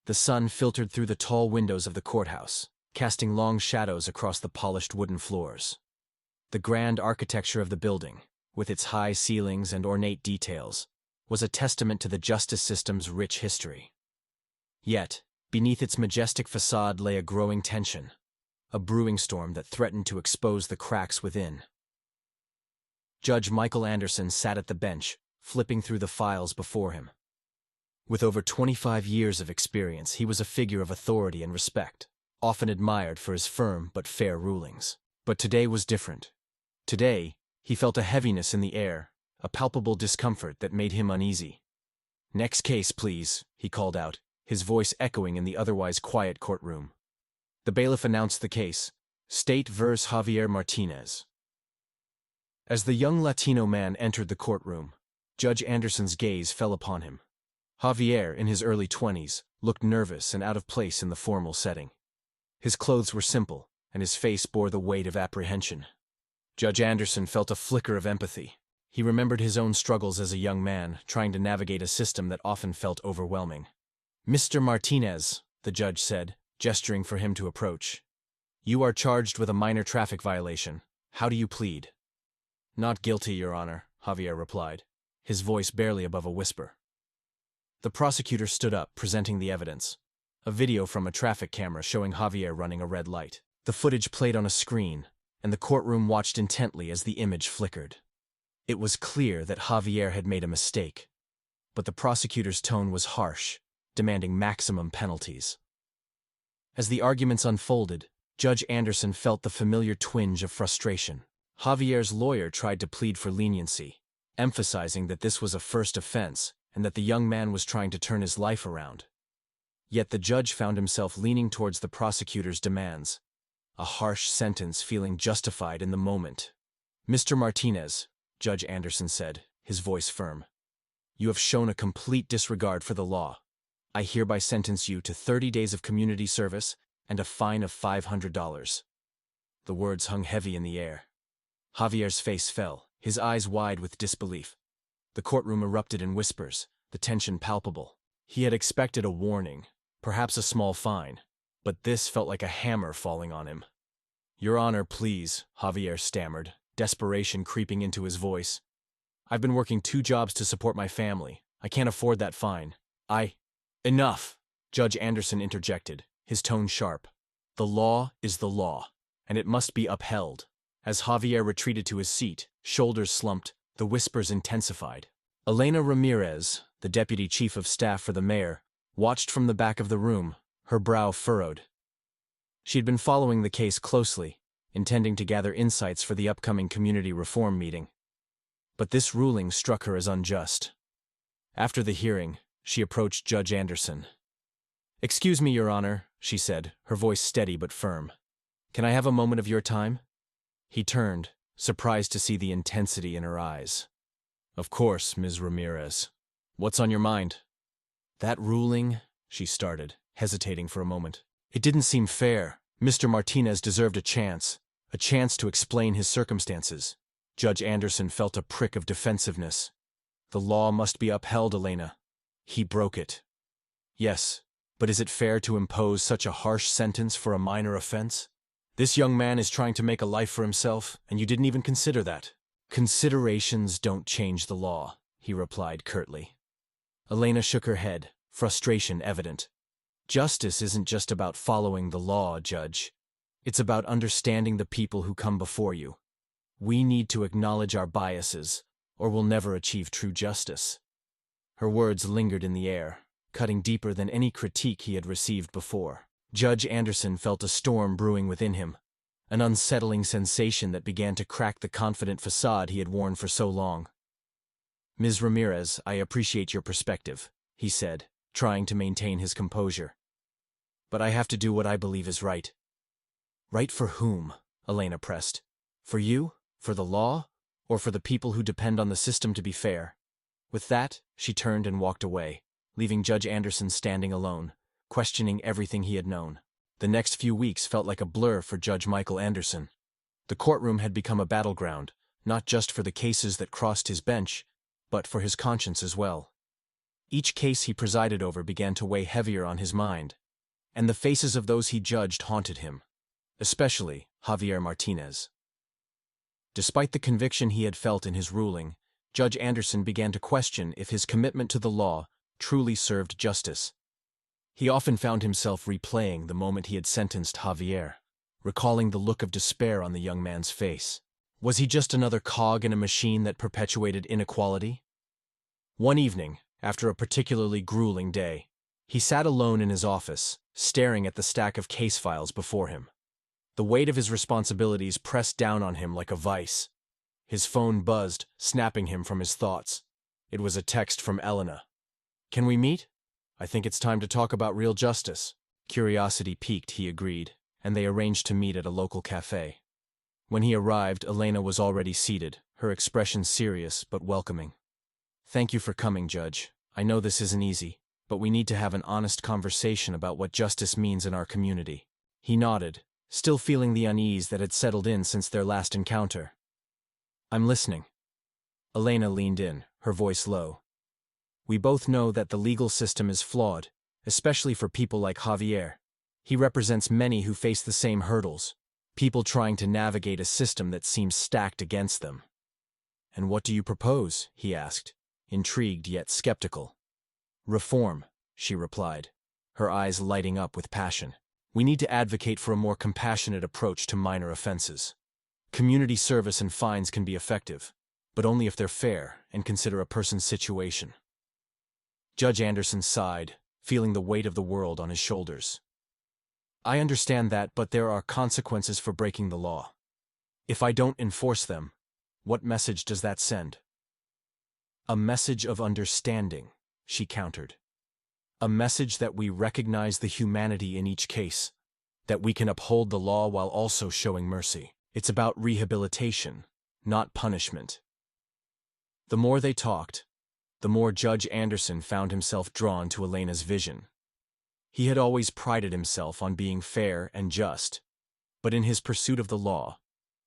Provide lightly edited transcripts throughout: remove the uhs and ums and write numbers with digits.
The sun filtered through the tall windows of the courthouse, casting long shadows across the polished wooden floors. The grand architecture of the building, with its high ceilings and ornate details, was a testament to the justice system's rich history. Yet, beneath its majestic facade lay a growing tension, a brewing storm that threatened to expose the cracks within. Judge Michael Anderson sat at the bench, flipping through the files before him. With over 25 years of experience, he was a figure of authority and respect, often admired for his firm but fair rulings. But today was different. Today, he felt a heaviness in the air, a palpable discomfort that made him uneasy. "Next case, please," he called out, his voice echoing in the otherwise quiet courtroom. The bailiff announced the case, State vs. Javier Martinez. As the young Latino man entered the courtroom, Judge Anderson's gaze fell upon him. Javier, in his early 20s, looked nervous and out of place in the formal setting. His clothes were simple, and his face bore the weight of apprehension. Judge Anderson felt a flicker of empathy. He remembered his own struggles as a young man, trying to navigate a system that often felt overwhelming. "Mr. Martinez," the judge said, gesturing for him to approach. "You are charged with a minor traffic violation. How do you plead?" "Not guilty, Your Honor," Javier replied, his voice barely above a whisper. The prosecutor stood up, presenting the evidence. A video from a traffic camera showing Javier running a red light. The footage played on a screen, and the courtroom watched intently as the image flickered. It was clear that Javier had made a mistake, but the prosecutor's tone was harsh, demanding maximum penalties. As the arguments unfolded, Judge Anderson felt the familiar twinge of frustration. Javier's lawyer tried to plead for leniency, emphasizing that this was a first offense and that the young man was trying to turn his life around. Yet the judge found himself leaning towards the prosecutor's demands, a harsh sentence feeling justified in the moment. "Mr. Martinez," Judge Anderson said, his voice firm, "you have shown a complete disregard for the law. I hereby sentence you to 30 days of community service and a fine of $500. The words hung heavy in the air. Javier's face fell, his eyes wide with disbelief. The courtroom erupted in whispers, the tension palpable. He had expected a warning, perhaps a small fine, but this felt like a hammer falling on him. "Your Honor, please," Javier stammered, desperation creeping into his voice. "I've been working 2 jobs to support my family. I can't afford that fine. Enough!" Judge Anderson interjected, his tone sharp. "The law is the law, and it must be upheld." As Javier retreated to his seat, shoulders slumped, the whispers intensified. Elena Ramirez, the deputy chief of staff for the mayor, watched from the back of the room, her brow furrowed. She had been following the case closely, intending to gather insights for the upcoming community reform meeting. But this ruling struck her as unjust. After the hearing, she approached Judge Anderson. "Excuse me, Your Honor," she said, her voice steady but firm. "Can I have a moment of your time?" He turned, surprised to see the intensity in her eyes. "Of course, Ms. Ramirez. What's on your mind?" "That ruling," she started, hesitating for a moment. "It didn't seem fair. Mr. Martinez deserved a chance to explain his circumstances." Judge Anderson felt a prick of defensiveness. "The law must be upheld, Elena. He broke it." "Yes, but is it fair to impose such a harsh sentence for a minor offense? This young man is trying to make a life for himself, and you didn't even consider that." "Considerations don't change the law," he replied curtly. Elena shook her head, frustration evident. "Justice isn't just about following the law, Judge. It's about understanding the people who come before you. We need to acknowledge our biases, or we'll never achieve true justice." Her words lingered in the air, cutting deeper than any critique he had received before. Judge Anderson felt a storm brewing within him, an unsettling sensation that began to crack the confident facade he had worn for so long. "Ms. Ramirez, I appreciate your perspective," he said, trying to maintain his composure. "But I have to do what I believe is right." "Right for whom?" Elena pressed. "For you? For the law? Or for the people who depend on the system to be fair?" With that, she turned and walked away, leaving Judge Anderson standing alone, questioning everything he had known. The next few weeks felt like a blur for Judge Michael Anderson. The courtroom had become a battleground, not just for the cases that crossed his bench, but for his conscience as well. Each case he presided over began to weigh heavier on his mind, and the faces of those he judged haunted him, especially Javier Martinez. Despite the conviction he had felt in his ruling, Judge Anderson began to question if his commitment to the law truly served justice. He often found himself replaying the moment he had sentenced Javier, recalling the look of despair on the young man's face. Was he just another cog in a machine that perpetuated inequality? One evening, after a particularly grueling day, he sat alone in his office, staring at the stack of case files before him. The weight of his responsibilities pressed down on him like a vice. His phone buzzed, snapping him from his thoughts. It was a text from Elena. "Can we meet? I think it's time to talk about real justice." Curiosity piqued, he agreed, and they arranged to meet at a local cafe. When he arrived, Elena was already seated, her expression serious but welcoming. "Thank you for coming, Judge. I know this isn't easy, but we need to have an honest conversation about what justice means in our community." He nodded, still feeling the unease that had settled in since their last encounter. "I'm listening." Elena leaned in, her voice low. "We both know that the legal system is flawed, especially for people like Javier. He represents many who face the same hurdles, people trying to navigate a system that seems stacked against them." "And what do you propose?" he asked, intrigued yet skeptical. "Reform," she replied, her eyes lighting up with passion. "We need to advocate for a more compassionate approach to minor offenses. Community service and fines can be effective, but only if they're fair and consider a person's situation." Judge Anderson sighed, feeling the weight of the world on his shoulders. "I understand that, but there are consequences for breaking the law. If I don't enforce them, what message does that send?" "A message of understanding," she countered. "A message that we recognize the humanity in each case, that we can uphold the law while also showing mercy. It's about rehabilitation, not punishment." The more they talked, the more Judge Anderson found himself drawn to Elena's vision. He had always prided himself on being fair and just, but in his pursuit of the law,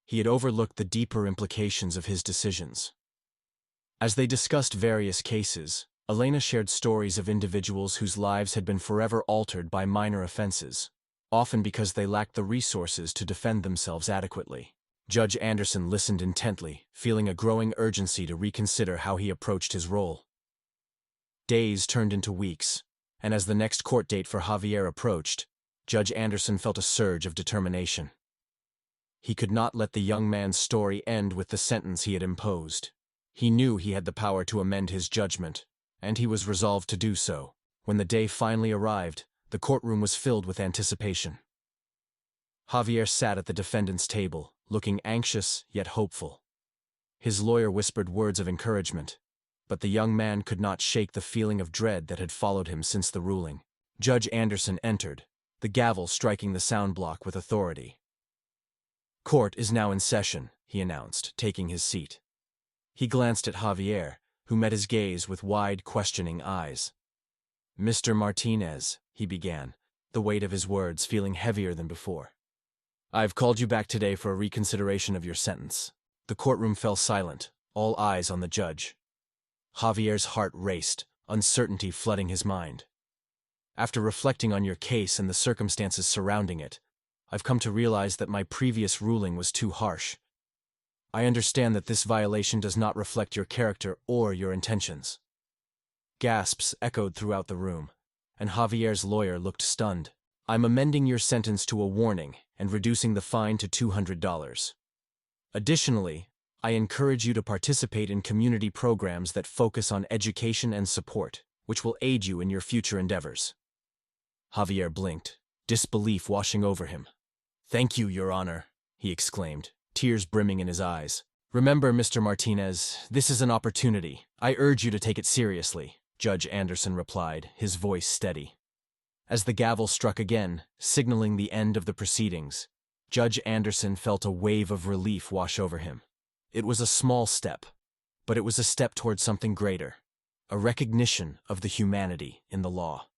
he had overlooked the deeper implications of his decisions. As they discussed various cases, Elena shared stories of individuals whose lives had been forever altered by minor offenses, often because they lacked the resources to defend themselves adequately. Judge Anderson listened intently, feeling a growing urgency to reconsider how he approached his role. Days turned into weeks, and as the next court date for Javier approached, Judge Anderson felt a surge of determination. He could not let the young man's story end with the sentence he had imposed. He knew he had the power to amend his judgment, and he was resolved to do so. When the day finally arrived, the courtroom was filled with anticipation. Javier sat at the defendant's table, looking anxious yet hopeful. His lawyer whispered words of encouragement, but the young man could not shake the feeling of dread that had followed him since the ruling. Judge Anderson entered, the gavel striking the sound block with authority. "Court is now in session," he announced, taking his seat. He glanced at Javier, who met his gaze with wide, questioning eyes. "Mr. Martinez," he began, the weight of his words feeling heavier than before. "I've called you back today for a reconsideration of your sentence." The courtroom fell silent, all eyes on the judge. Javier's heart raced, uncertainty flooding his mind. "After reflecting on your case and the circumstances surrounding it, I've come to realize that my previous ruling was too harsh. I understand that this violation does not reflect your character or your intentions." Gasps echoed throughout the room, and Javier's lawyer looked stunned. "I'm amending your sentence to a warning and reducing the fine to $200. Additionally, I encourage you to participate in community programs that focus on education and support, which will aid you in your future endeavors." Javier blinked, disbelief washing over him. "Thank you, Your Honor," he exclaimed, tears brimming in his eyes. "Remember, Mr. Martinez, this is an opportunity. I urge you to take it seriously," Judge Anderson replied, his voice steady. As the gavel struck again, signaling the end of the proceedings, Judge Anderson felt a wave of relief wash over him. It was a small step, but it was a step toward something greater, a recognition of the humanity in the law.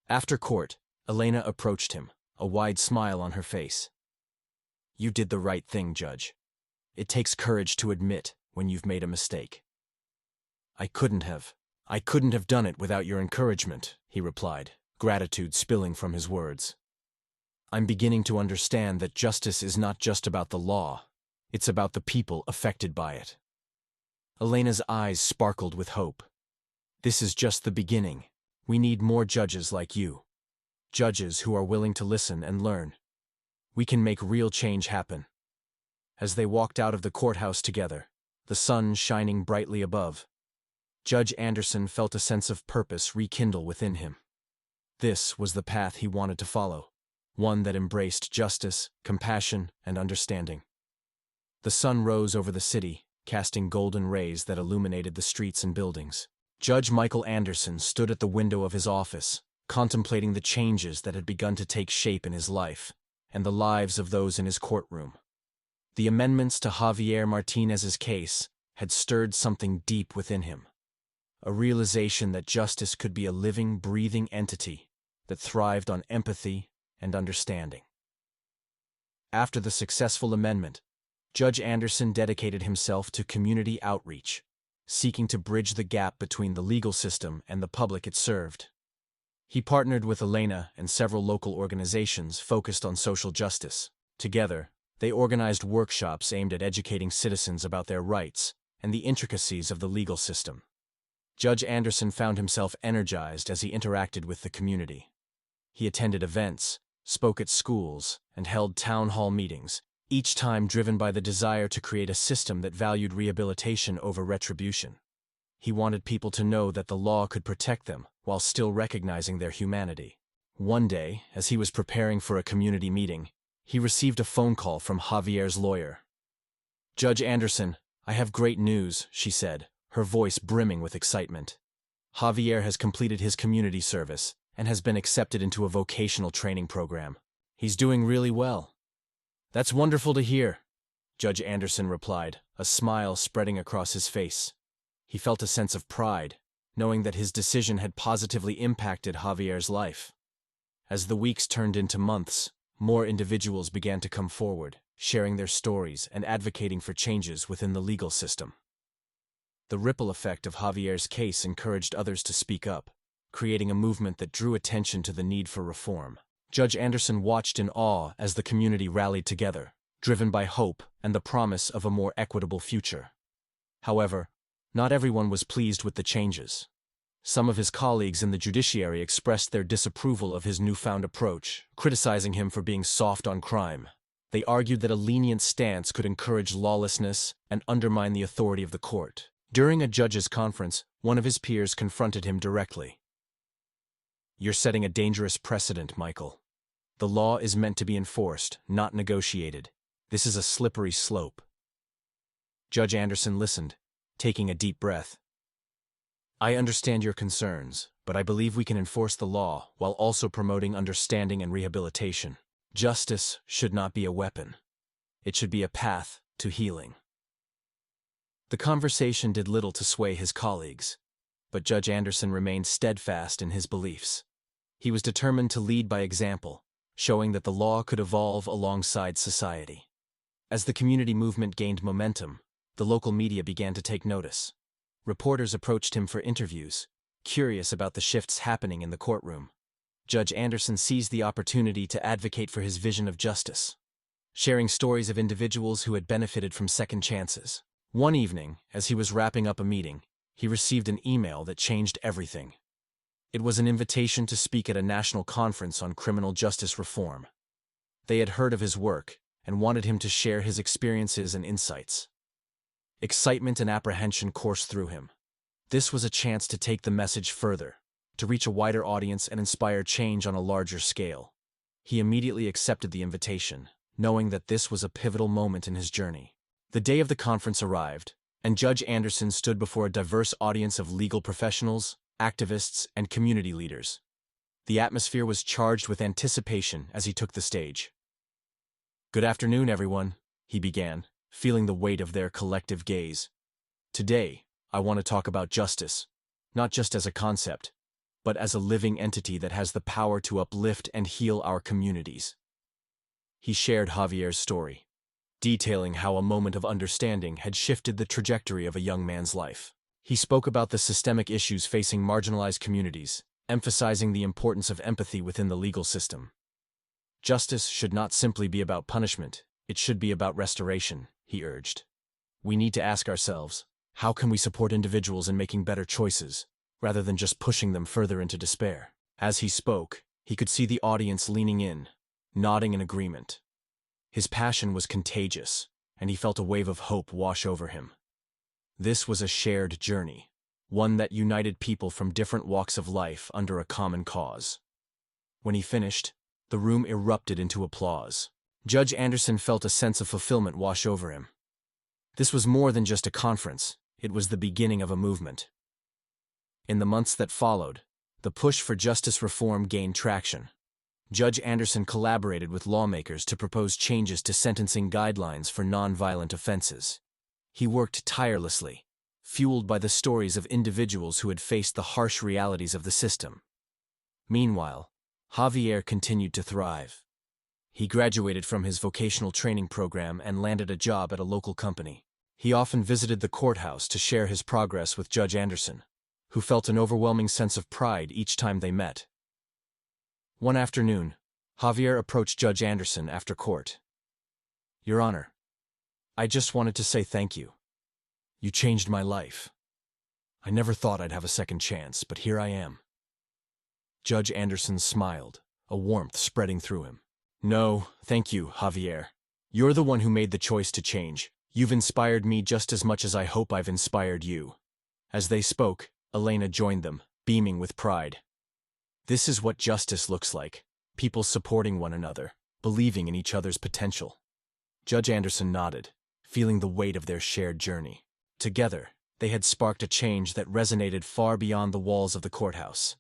After court, Elena approached him, a wide smile on her face. "You did the right thing, Judge. It takes courage to admit when you've made a mistake." "I couldn't have," "I couldn't have done it without your encouragement," he replied, gratitude spilling from his words. "I'm beginning to understand that justice is not just about the law, it's about the people affected by it." Elena's eyes sparkled with hope. "This is just the beginning. We need more judges like you. Judges who are willing to listen and learn. We can make real change happen." As they walked out of the courthouse together, the sun shining brightly above, Judge Anderson felt a sense of purpose rekindle within him. This was the path he wanted to follow, one that embraced justice, compassion, and understanding. The sun rose over the city, casting golden rays that illuminated the streets and buildings. Judge Michael Anderson stood at the window of his office, contemplating the changes that had begun to take shape in his life and the lives of those in his courtroom. The amendments to Javier Martinez's case had stirred something deep within him, a realization that justice could be a living, breathing entity that thrived on empathy and understanding. After the successful amendment, Judge Anderson dedicated himself to community outreach, seeking to bridge the gap between the legal system and the public it served. He partnered with Elena and several local organizations focused on social justice. Together, they organized workshops aimed at educating citizens about their rights and the intricacies of the legal system. Judge Anderson found himself energized as he interacted with the community. He attended events, spoke at schools, and held town hall meetings, each time driven by the desire to create a system that valued rehabilitation over retribution. He wanted people to know that the law could protect them while still recognizing their humanity. One day, as he was preparing for a community meeting, he received a phone call from Javier's lawyer. "Judge Anderson, I have great news," she said, her voice brimming with excitement. "Javier has completed his community service and has been accepted into a vocational training program. He's doing really well." "That's wonderful to hear," Judge Anderson replied, a smile spreading across his face. He felt a sense of pride, knowing that his decision had positively impacted Javier's life. As the weeks turned into months, more individuals began to come forward, sharing their stories and advocating for changes within the legal system. The ripple effect of Javier's case encouraged others to speak up, creating a movement that drew attention to the need for reform. Judge Anderson watched in awe as the community rallied together, driven by hope and the promise of a more equitable future. However, not everyone was pleased with the changes. Some of his colleagues in the judiciary expressed their disapproval of his newfound approach, criticizing him for being soft on crime. They argued that a lenient stance could encourage lawlessness and undermine the authority of the court. During a judges' conference, one of his peers confronted him directly. "You're setting a dangerous precedent, Michael. The law is meant to be enforced, not negotiated. This is a slippery slope." Judge Anderson listened, taking a deep breath. "I understand your concerns, but I believe we can enforce the law while also promoting understanding and rehabilitation. Justice should not be a weapon. It should be a path to healing." The conversation did little to sway his colleagues, but Judge Anderson remained steadfast in his beliefs. He was determined to lead by example, showing that the law could evolve alongside society. As the community movement gained momentum, the local media began to take notice. Reporters approached him for interviews, curious about the shifts happening in the courtroom. Judge Anderson seized the opportunity to advocate for his vision of justice, sharing stories of individuals who had benefited from second chances. One evening, as he was wrapping up a meeting, he received an email that changed everything. It was an invitation to speak at a national conference on criminal justice reform. They had heard of his work and wanted him to share his experiences and insights. Excitement and apprehension coursed through him. This was a chance to take the message further, to reach a wider audience and inspire change on a larger scale. He immediately accepted the invitation, knowing that this was a pivotal moment in his journey. The day of the conference arrived, and Judge Anderson stood before a diverse audience of legal professionals, activists, and community leaders. The atmosphere was charged with anticipation as he took the stage. "Good afternoon, everyone," he began, feeling the weight of their collective gaze. "Today, I want to talk about justice, not just as a concept, but as a living entity that has the power to uplift and heal our communities." He shared Javier's story, detailing how a moment of understanding had shifted the trajectory of a young man's life. He spoke about the systemic issues facing marginalized communities, emphasizing the importance of empathy within the legal system. Justice should not simply be about punishment, it should be about restoration, he urged. We need to ask ourselves, how can we support individuals in making better choices, rather than just pushing them further into despair? As he spoke, he could see the audience leaning in, nodding in agreement. His passion was contagious, and he felt a wave of hope wash over him. This was a shared journey, one that united people from different walks of life under a common cause. When he finished, the room erupted into applause. Judge Anderson felt a sense of fulfillment wash over him. This was more than just a conference, it was the beginning of a movement. In the months that followed, the push for justice reform gained traction. Judge Anderson collaborated with lawmakers to propose changes to sentencing guidelines for nonviolent offenses. He worked tirelessly, fueled by the stories of individuals who had faced the harsh realities of the system. Meanwhile, Javier continued to thrive. He graduated from his vocational training program and landed a job at a local company. He often visited the courthouse to share his progress with Judge Anderson, who felt an overwhelming sense of pride each time they met. One afternoon, Javier approached Judge Anderson after court. "Your Honor, I just wanted to say thank you. You changed my life. I never thought I'd have a second chance, but here I am." Judge Anderson smiled, a warmth spreading through him. "No, thank you, Javier. You're the one who made the choice to change. You've inspired me just as much as I hope I've inspired you." As they spoke, Elena joined them, beaming with pride. This is what justice looks like, people supporting one another, believing in each other's potential. Judge Anderson nodded, feeling the weight of their shared journey. Together, they had sparked a change that resonated far beyond the walls of the courthouse.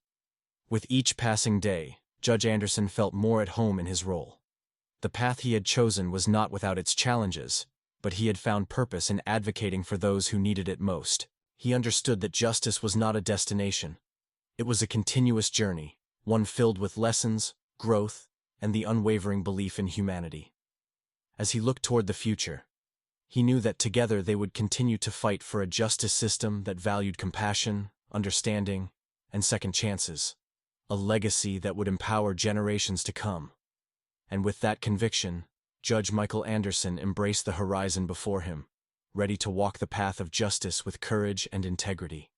With each passing day, Judge Anderson felt more at home in his role. The path he had chosen was not without its challenges, but he had found purpose in advocating for those who needed it most. He understood that justice was not a destination. It was a continuous journey, one filled with lessons, growth, and the unwavering belief in humanity. As he looked toward the future, he knew that together they would continue to fight for a justice system that valued compassion, understanding, and second chances, a legacy that would empower generations to come. And with that conviction, Judge Michael Anderson embraced the horizon before him, ready to walk the path of justice with courage and integrity.